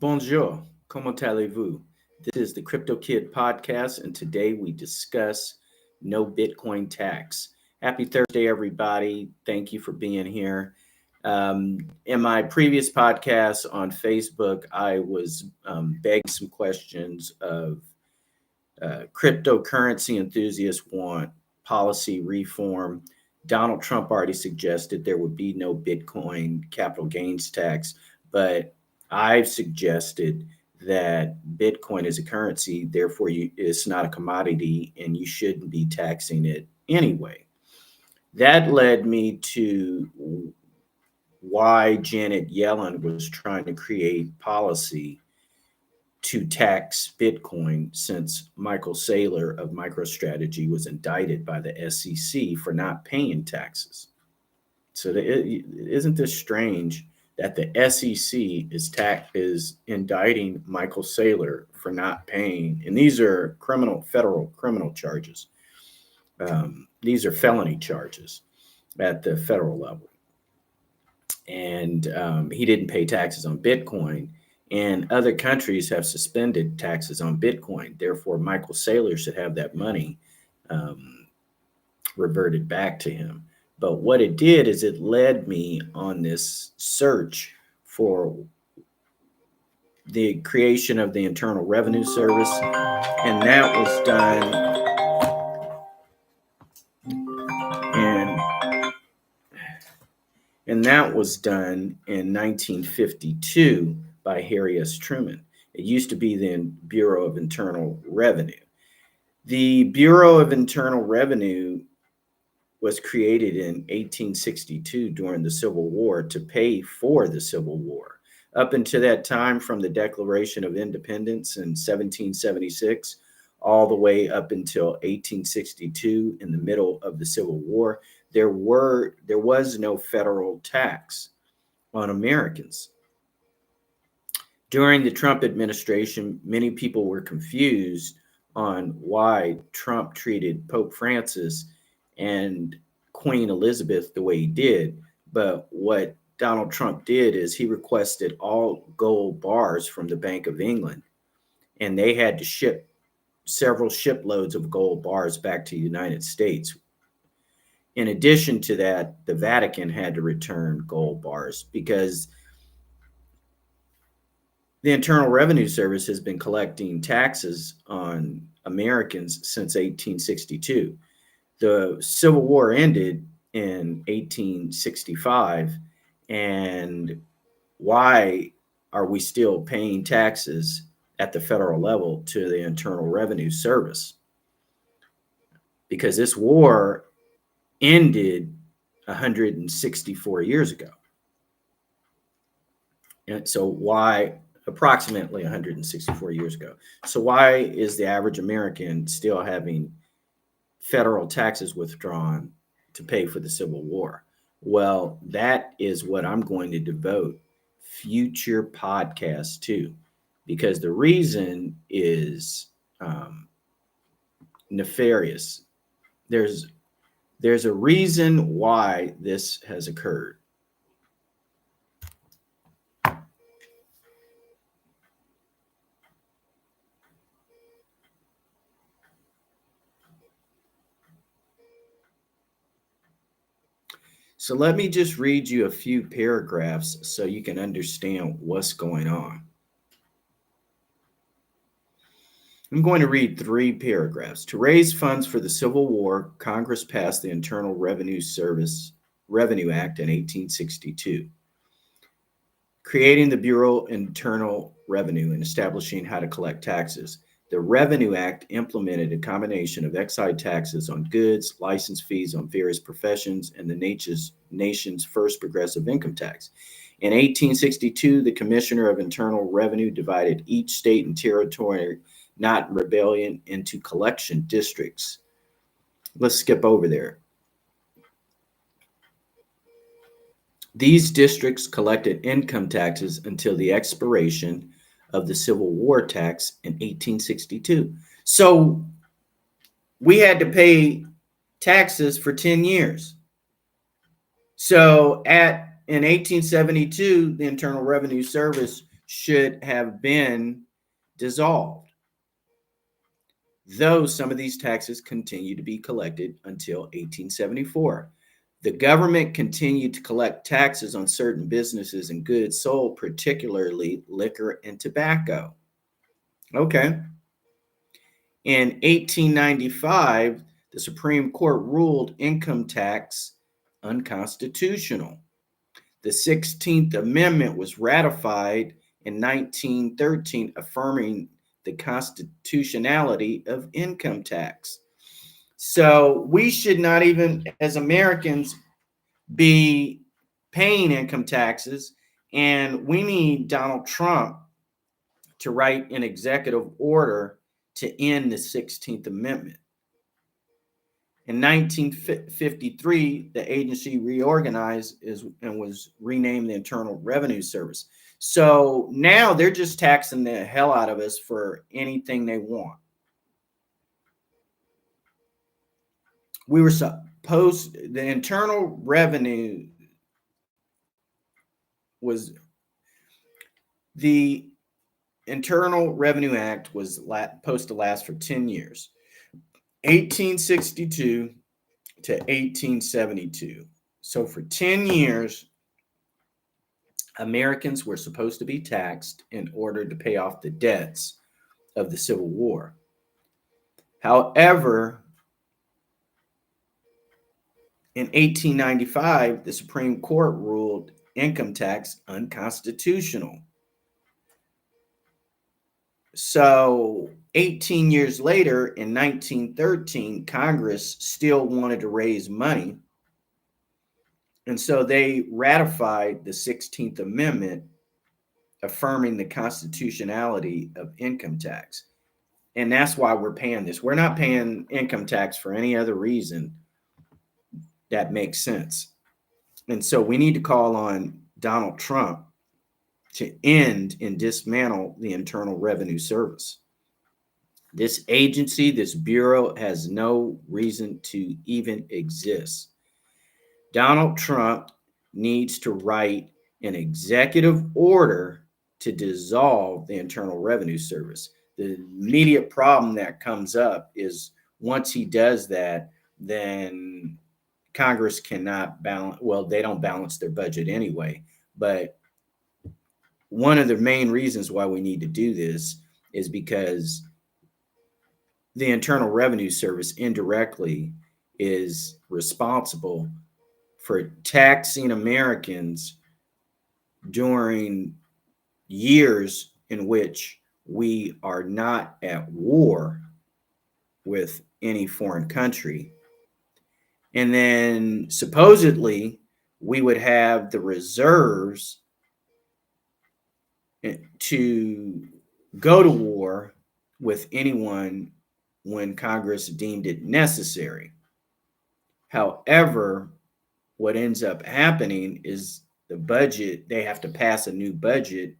Bonjour, comment allez-vous? This is the Crypto Kid podcast, and today we discuss no Bitcoin tax. Happy Thursday, everybody. Thank you for being here. In my previous podcast on Facebook, I was begging some questions of cryptocurrency enthusiasts want policy reform. Donald Trump already suggested there would be no Bitcoin capital gains tax, but I've suggested that Bitcoin is a currency, therefore it's not a commodity and you shouldn't be taxing it anyway. That led me to why Janet Yellen was trying to create policy to tax Bitcoin since Michael Saylor of MicroStrategy was indicted by the SEC for not paying taxes. So isn't this strange that the SEC is indicting Michael Saylor for not paying? And these are federal criminal charges. These are felony charges at the federal level. And he didn't pay taxes on Bitcoin. And other countries have suspended taxes on Bitcoin. Therefore, Michael Saylor should have that money reverted back to him. But what it did is it led me on this search for the creation of the Internal Revenue Service. And that was done in 1952 by Harry S. Truman. It used to be the Bureau of Internal Revenue. The Bureau of Internal Revenue was created in 1862 during the Civil War to pay for the Civil War. Up until that time, from the Declaration of Independence in 1776, all the way up until 1862, in the middle of the Civil War, there was no federal tax on Americans. During the Trump administration, many people were confused on why Trump treated Pope Francis and Queen Elizabeth the way he did. But what Donald Trump did is he requested all gold bars from the Bank of England, and they had to ship several shiploads of gold bars back to the United States. In addition to that, the Vatican had to return gold bars because the Internal Revenue Service has been collecting taxes on Americans since 1862. The Civil War ended in 1865, and why are we still paying taxes at the federal level to the Internal Revenue Service? Because this war ended 164 years ago. And so why, approximately 164 years ago. So why is the average American still having federal taxes withdrawn to pay for the Civil War? Well, that is what I'm going to devote future podcasts to, because the reason is nefarious. There's a reason why this has occurred. So let me just read you a few paragraphs so you can understand what's going on. I'm going to read 3 paragraphs. To raise funds for the Civil War, Congress passed the Internal Revenue Act in 1862, creating the Bureau of Internal Revenue and establishing how to collect taxes. The Revenue Act implemented a combination of excise taxes on goods, license fees on various professions, and the nation's first progressive income tax. In 1862, the Commissioner of Internal Revenue divided each state and territory not in rebellion into collection districts. Let's skip over there. These districts collected income taxes until the expiration of the Civil War tax in 1862. So we had to pay taxes for 10 years. So in 1872, the Internal Revenue Service should have been dissolved, though some of these taxes continue to be collected until 1874. The government continued to collect taxes on certain businesses and goods sold, particularly liquor and tobacco. Okay. In 1895, the Supreme Court ruled income tax unconstitutional. The 16th Amendment was ratified in 1913, affirming the constitutionality of income tax. So we should not even, as Americans, be paying income taxes, and we need Donald Trump to write an executive order to end the 16th Amendment. In 1953, the agency reorganized and was renamed the Internal Revenue Service. So now they're just taxing the hell out of us for anything they want. We were supposed, the Internal Revenue was, the Internal Revenue Act was supposed to last for 10 years. 1862 to 1872. So for 10 years, Americans were supposed to be taxed in order to pay off the debts of the Civil War. However, in 1895, the Supreme Court ruled income tax unconstitutional. So 18 years later, in 1913, Congress still wanted to raise money. And so they ratified the 16th Amendment, affirming the constitutionality of income tax. And that's why we're paying this. We're not paying income tax for any other reason that makes sense. And so we need to call on Donald Trump to end and dismantle the Internal Revenue Service. This agency, this bureau, has no reason to even exist. Donald Trump needs to write an executive order to dissolve the Internal Revenue Service. The immediate problem that comes up is once he does that, then Congress cannot balance, well, they don't balance their budget anyway, but one of the main reasons why we need to do this is because the Internal Revenue Service indirectly is responsible for taxing Americans during years in which we are not at war with any foreign country. And then supposedly we would have the reserves to go to war with anyone when Congress deemed it necessary. However, what ends up happening is the budget, they have to pass a new budget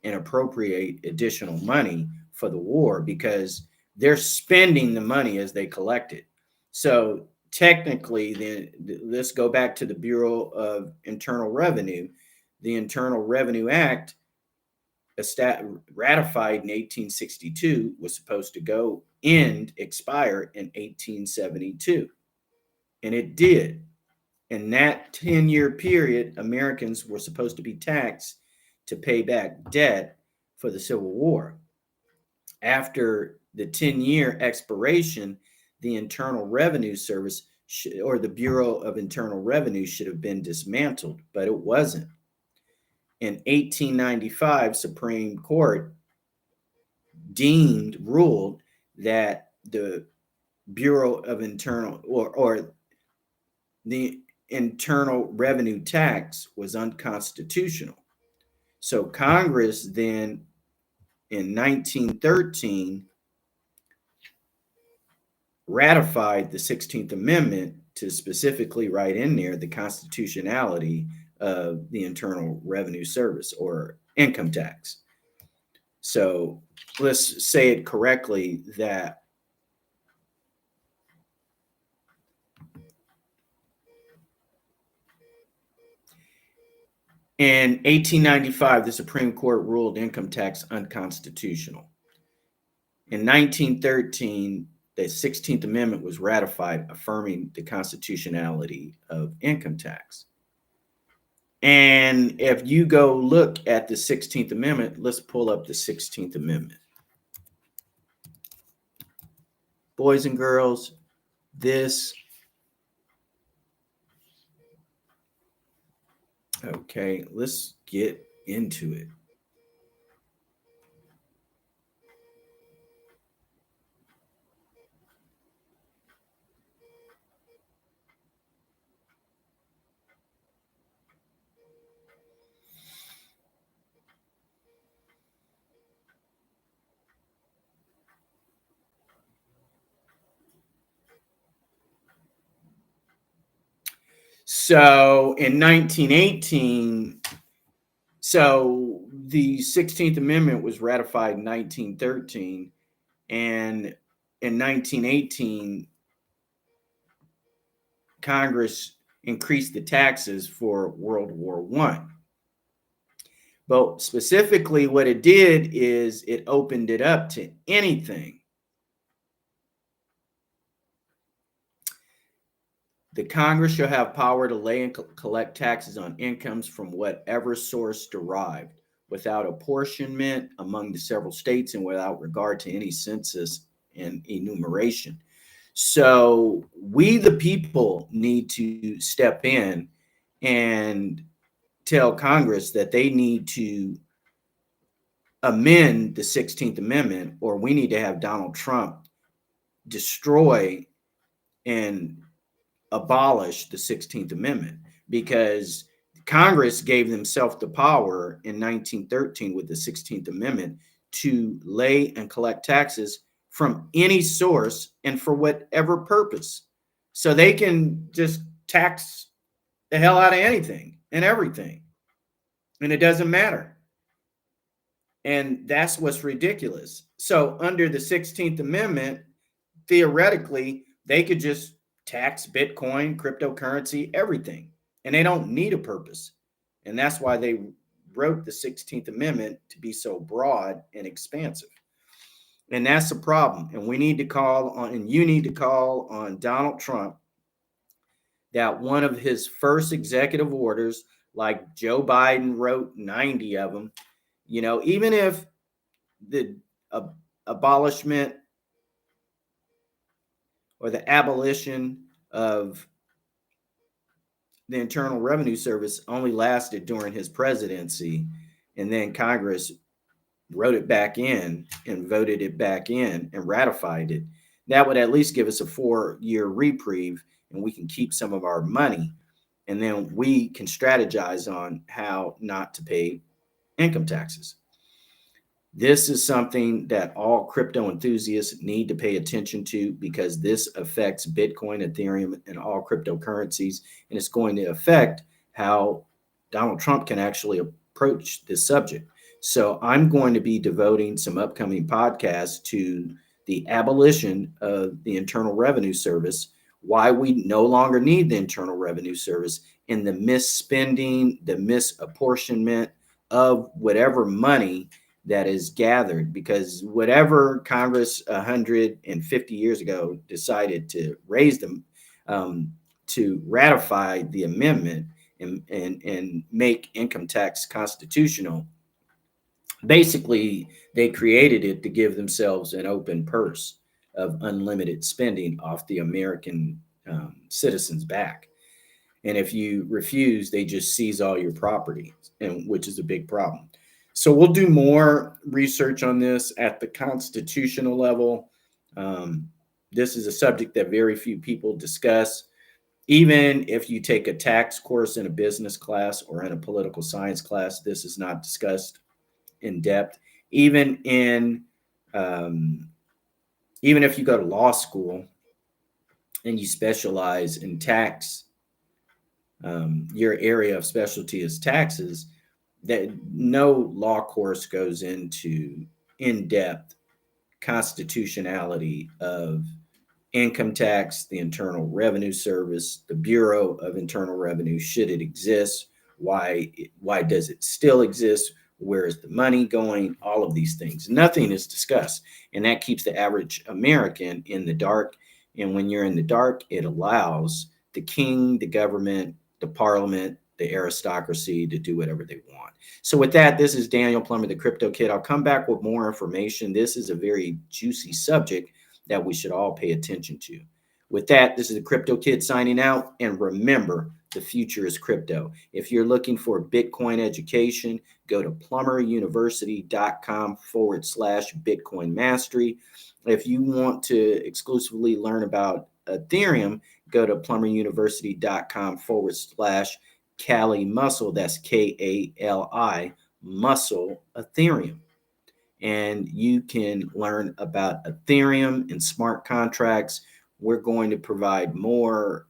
and appropriate additional money for the war because they're spending the money as they collect it. So technically, let's go back to the Bureau of Internal Revenue. The Internal Revenue Act ratified in 1862 was supposed to expire in 1872. And it did. In that 10-year period, Americans were supposed to be taxed to pay back debt for the Civil War. After the 10-year expiration, the Internal Revenue Service or the Bureau of Internal Revenue should have been dismantled, but it wasn't. In 1895, Supreme Court ruled that the Bureau of Internal or the Internal Revenue tax was unconstitutional. So Congress then in 1913 ratified the 16th Amendment to specifically write in there the constitutionality of the Internal Revenue Service or income tax. So let's say it correctly that In 1895, the Supreme Court ruled income tax unconstitutional. In 1913, the 16th Amendment was ratified, affirming the constitutionality of income tax. And if you go look at the 16th Amendment, let's pull up the 16th Amendment. Boys and girls, okay, let's get into it. So in 1918, so the 16th Amendment was ratified in 1913, and in 1918, Congress increased the taxes for World War I. But specifically, what it did is it opened it up to anything. The Congress shall have power to lay and collect taxes on incomes from whatever source derived, without apportionment among the several states and without regard to any census and enumeration. So we, the people, need to step in and tell Congress that they need to amend the 16th Amendment, or we need to have Donald Trump destroy and abolish the 16th Amendment, because Congress gave themselves the power in 1913 with the 16th Amendment to lay and collect taxes from any source and for whatever purpose. So they can just tax the hell out of anything and everything, and it doesn't matter. And that's what's ridiculous. So under the 16th Amendment, theoretically, they could just tax Bitcoin, cryptocurrency, everything, and they don't need a purpose. And that's why they wrote the 16th Amendment to be so broad and expansive. And that's the problem. And we need to call on, and you need to call on Donald Trump, that one of his first executive orders, like Joe Biden wrote 90 of them, even if the abolishment or the abolition of the Internal Revenue Service only lasted during his presidency, and then Congress wrote it back in and voted it back in and ratified it, that would at least give us a 4-year reprieve, and we can keep some of our money, and then we can strategize on how not to pay income taxes. This is something that all crypto enthusiasts need to pay attention to, because this affects Bitcoin, Ethereum, and all cryptocurrencies, and it's going to affect how Donald Trump can actually approach this subject. So I'm going to be devoting some upcoming podcasts to the abolition of the Internal Revenue Service, why we no longer need the Internal Revenue Service, and the misspending, the misapportionment of whatever money that is gathered, because whatever Congress 150 years ago decided to raise them, to ratify the amendment and make income tax constitutional, basically they created it to give themselves an open purse of unlimited spending off the American citizens' back. And if you refuse, they just seize all your property, and which is a big problem. So we'll do more research on this at the constitutional level. This is a subject that very few people discuss. Even if you take a tax course in a business class or in a political science class, this is not discussed in depth. Even if you go to law school and you specialize in tax, your area of specialty is taxes, that no law course goes into in-depth constitutionality of income tax, the Internal Revenue Service, the Bureau of Internal Revenue, should it exist, Why does it still exist? Where is the money going? All of these things. Nothing is discussed. And that keeps the average American in the dark. And when you're in the dark, it allows the king, the government, the parliament, the aristocracy to do whatever they want. So with that, this is Daniel Plummer, the Crypto Kid. I'll come back with more information. This is a very juicy subject that we should all pay attention to. With that, this is the Crypto Kid signing out. And remember, the future is crypto. If you're looking for Bitcoin education, go to plummeruniversity.com/Bitcoin mastery. If you want to exclusively learn about Ethereum, go to plummeruniversity.com/Kali Muscle. That's KALI Muscle Ethereum. And you can learn about Ethereum and smart contracts. We're going to provide more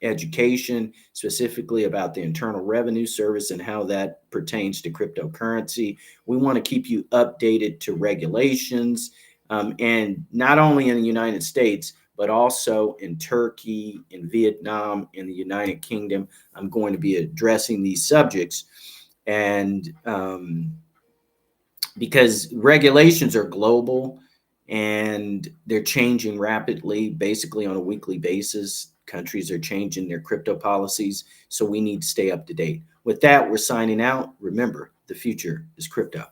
education specifically about the Internal Revenue Service and how that pertains to cryptocurrency. We want to keep you updated to regulations, and not only in the United States, but also in Turkey, in Vietnam, in the United Kingdom. I'm going to be addressing these subjects, and because regulations are global and they're changing rapidly, basically on a weekly basis. Countries are changing their crypto policies, so we need to stay up to date. With that, we're signing out. Remember, the future is crypto.